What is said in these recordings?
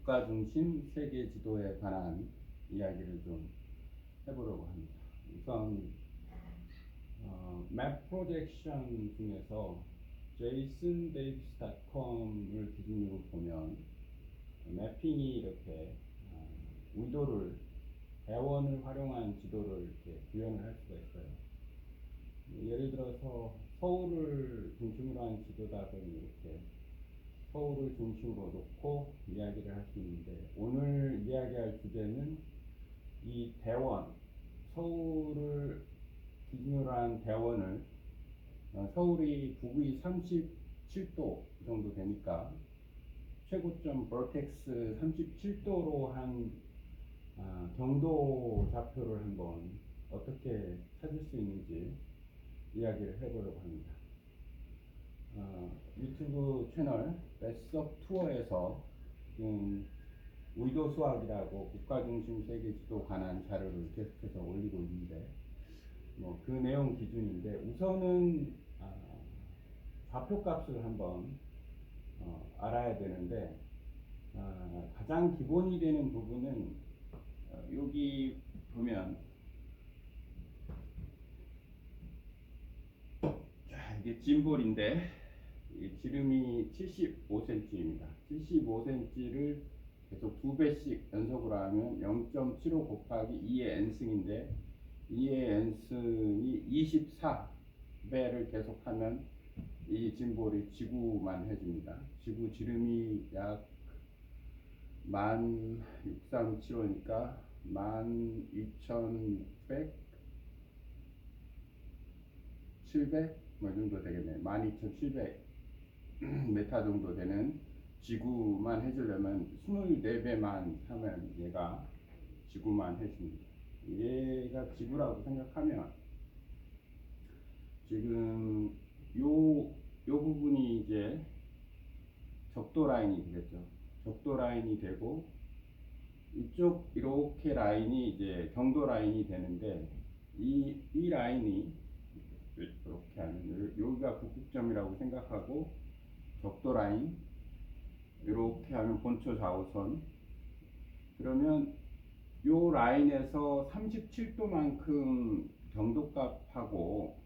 국가 중심 세계 지도에 관한 이야기를 좀 해보려고 합니다. 우선 맵 프로젝션 중에서 jasondavis.com을 기준으로 보면 매핑이 이렇게 의도를 대원을 활용한 지도를 이렇게 구현을 할 수가 있어요. 예를 들어서 서울을 중심으로 한 지도다 그러면 이렇게 서울을 중심으로 놓고 이야기를 할 수 있는데, 오늘 이야기할 주제는 이 대원, 서울을 기준으로 한 대원을 서울이 북위 37도 정도 되니까 최고점 버텍스 37도로 한 경도 좌표를 한번 어떻게 찾을 수 있는지 이야기를 해보려고 합니다. 유튜브 채널 뱃석 투어에서 의도 수학이라고 국가중심 세계지도 관한 자료를 계속해서 올리고 있는데, 그 내용 기준인데, 우선은 좌표값을 한번 알아야 되는데, 가장 기본이 되는 부분은 여기 보면 이게 짐볼인데 지름이 75cm입니다. 75cm를 계속 2배씩 연속으로 하면 0.75 곱하기 2의 n승인데, 2의 n승이 24배를 계속하면 이 짐볼이 지구만 해줍니다. 지구 지름이 약 16,375니까 12,100 700 정도 되겠네요. 12,700 메타 정도 되는 지구만 해주려면 24배만 하면 얘가 지구만 해줍니다. 얘가 지구라고 생각하면 지금 요 부분이 이제 적도 라인이 되겠죠. 적도 라인이 되고, 이쪽 이렇게 라인이 이제 경도 라인이 되는데, 이 라인이 이렇게 하면 여기가 북극점이라고 생각하고, 적도 라인 이렇게 하면 본초 좌우선, 그러면 요 라인에서 37도만큼 경도값하고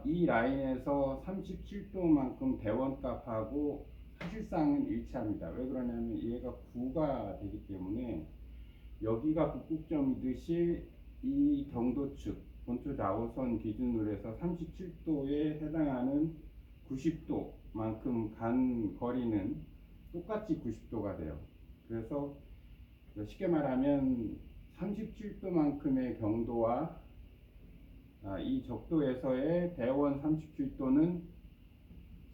이 라인에서 37도만큼 대원값하고 사실상은 일치합니다. 왜 그러냐면 얘가 9가 되기 때문에 여기가 북극점이듯이 이 경도축 본초 좌우선 기준으로 해서 37도에 해당하는 90도만큼 간 거리는 똑같이 90도가 돼요. 그래서 쉽게 말하면 37도만큼의 경도와 이 적도에서의 대원 37도는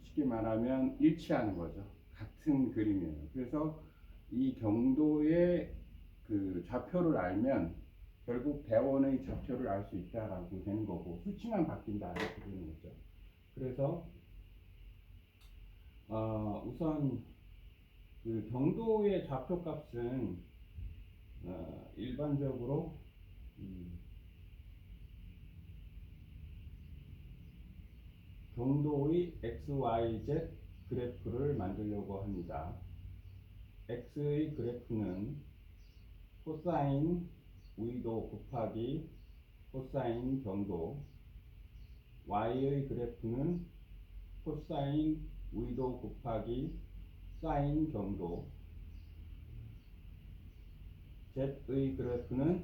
쉽게 말하면 일치하는 거죠. 같은 그림이에요. 그래서 이 경도의 그 좌표를 알면 결국 대원의 좌표를 알 수 있다라고 되는 거고, 수치만 바뀐다 이렇게 되는 거죠. 그래서 우선 그 경도의 좌표값은 일반적으로 경도의 XYZ 그래프를 만들려고 합니다. X의 그래프는 코사인 의도 곱하기 코사인 경도, Y의 그래프는 코사인 의도 곱하기 사인 경도, Z의 그래프는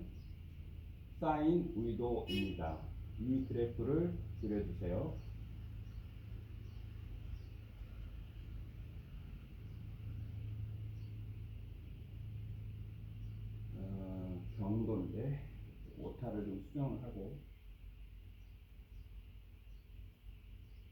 사인 의도입니다. 이 그래프를 그려주세요. 경도인데 오타를 좀 수정을 하고,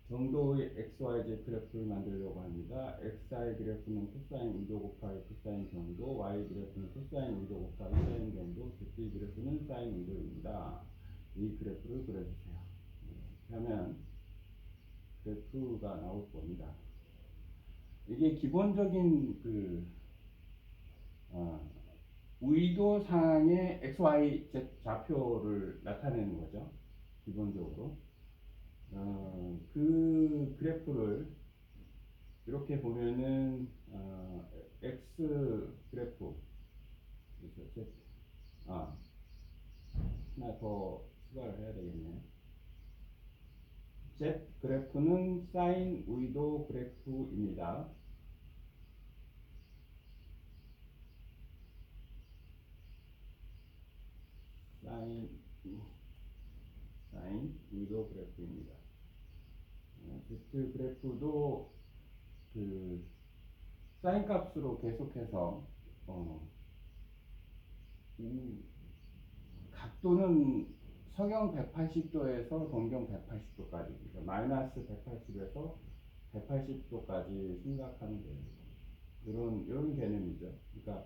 경도의 XYZ 그래프를 만들려고 합니다. XY 그래프는 코사인 의도 곱하기 코사인 경도, Y 그래프는 코사인 의도 곱하기 사인 경도, Z 그래프는 사인 의도입니다. 이 그래프를 그려주세요. 그러면 그래프가 나올 겁니다. 이게 기본적인 의도상의 XYZ 좌표를 나타내는 거죠. 기본적으로. 그 그래프를 이렇게 보면은 x 그래프 그래서 Z 하나 더 추가를 해야 되겠네. Z 그래프는 사인 의도 그래프입니다. 사인 의도 그래프입니다. Z 그래프도 그 사인 값으로 계속해서 각도는 서경 180도에서 동경 180도까지, 그러니까 마이너스 180에서 180도까지 생각하면 돼요. 이런 개념이죠. 그러니까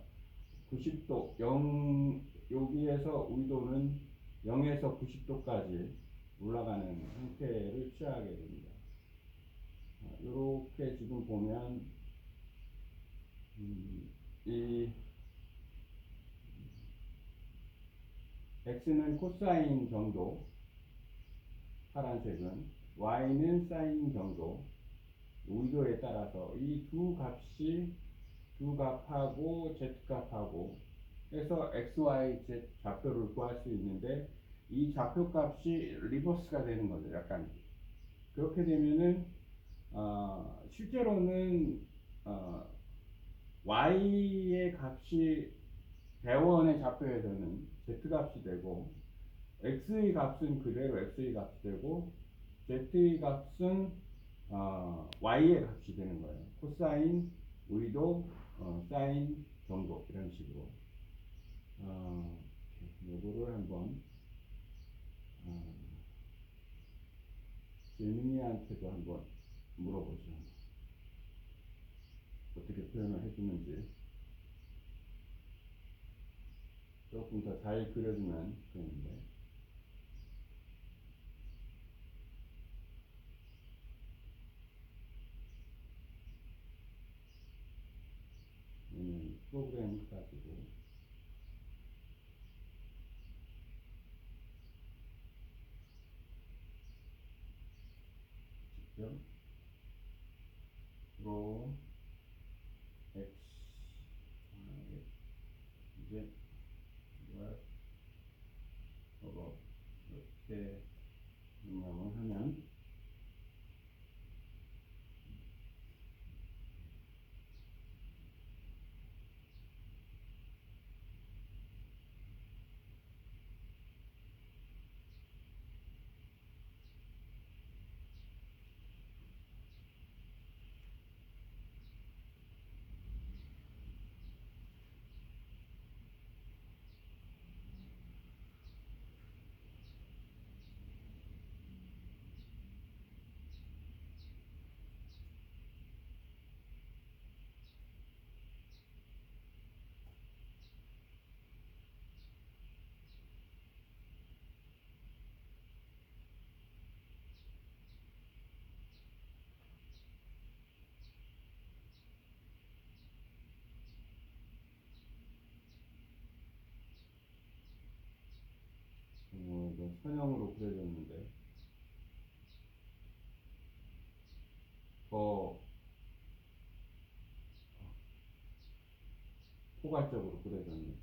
90도, 여기에서 의도는 0에서 90도까지 올라가는 형태를 취하게 됩니다. 이렇게 지금 보면 이 x는 코사인 경도, 파란색은 y는 사인 경도, 의도에 따라서 이 두 값하고 z 값하고 해서 x, y, z 좌표를 구할 수 있는데 이 좌표 값이 리버스가 되는 거죠. 약간 그렇게 되면은 실제로는 y의 값이 대원의 좌표에서는 z 값이 되고 x의 값은 그대로 x의 값이 되고 z의 값은 y의 값이 되는 거예요. 코사인, 의도, 사인, 경도 이런 식으로. 요거를 한번 재민이한테도 한번 물어보죠. 어떻게 표현을 해주는지 조금 더 잘 그려주면 되는데. 프로그램 가지고 직접 프로 x y z 이렇게 명령을 하면 선형으로 그려졌는데 더 포괄적으로 그려졌네.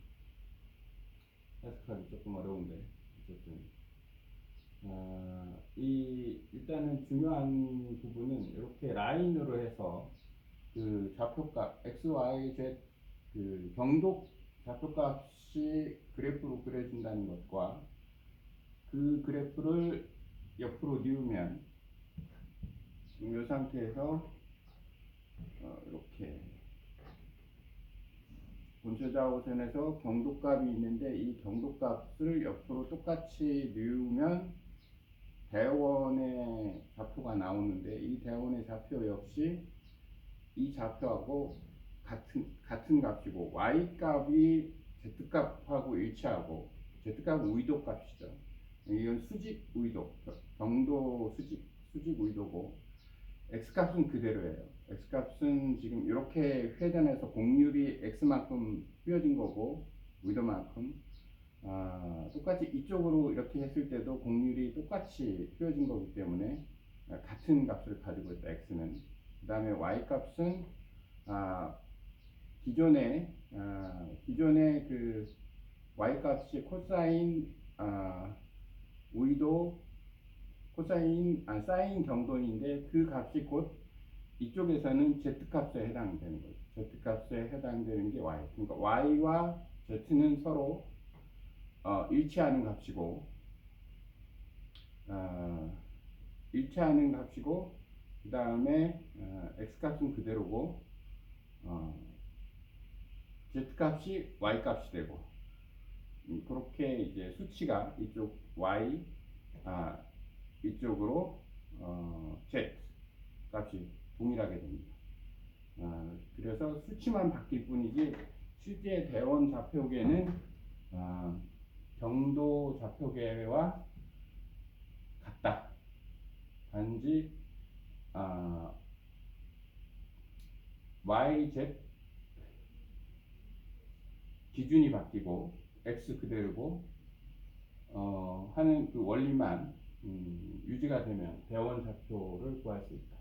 해석하기 조금 어려운데 어쨌든 일단은 중요한 부분은 이렇게 라인으로 해서 그 좌표값 x, y, z 그 경도 좌표값이 그래프로 그려진다는 것과 그 그래프를 옆으로 뉘우면 지금 이 상태에서 이렇게 본체좌우선에서 경도값이 있는데 이 경도값을 옆으로 똑같이 뉘우면 대원의 좌표가 나오는데 이 대원의 좌표 역시 이 좌표하고 같은 값이고 y값이 z값하고 일치하고 z값은 의도값이죠. 이건 수직 의도, 경도 수직 의도고 x값은 그대로예요. x값은 지금 이렇게 회전해서 곡률이 x만큼 휘어진 거고 의도만큼 똑같이 이쪽으로 이렇게 했을 때도 곡률이 똑같이 휘어진 거기 때문에 같은 값을 가지고 있다. x는 그 다음에 y 값은 기존의 그 y 값이 코사인 우이도 사인 경도인데 그 값이 곧 이쪽에서는 z 값에 해당되는 거죠. z 값에 해당되는 게 y. 그러니까 y와 z는 서로 일치하는 값이고 그 다음에 x 값은 그대로고 z 값이 y 값이 되고 그렇게 이제 수치가 이쪽 y 이쪽으로 z 값이 동일하게 됩니다. 그래서 수치만 바뀔 뿐이지 실제 대원 좌표계는 경도 좌표계와 같다. 단지 y, z 기준이 바뀌고 x 그대로고 하는 그 원리만 유지가 되면 대원 좌표를 구할 수 있다.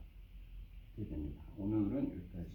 이렇게 됩니다. 오늘은 여기까지.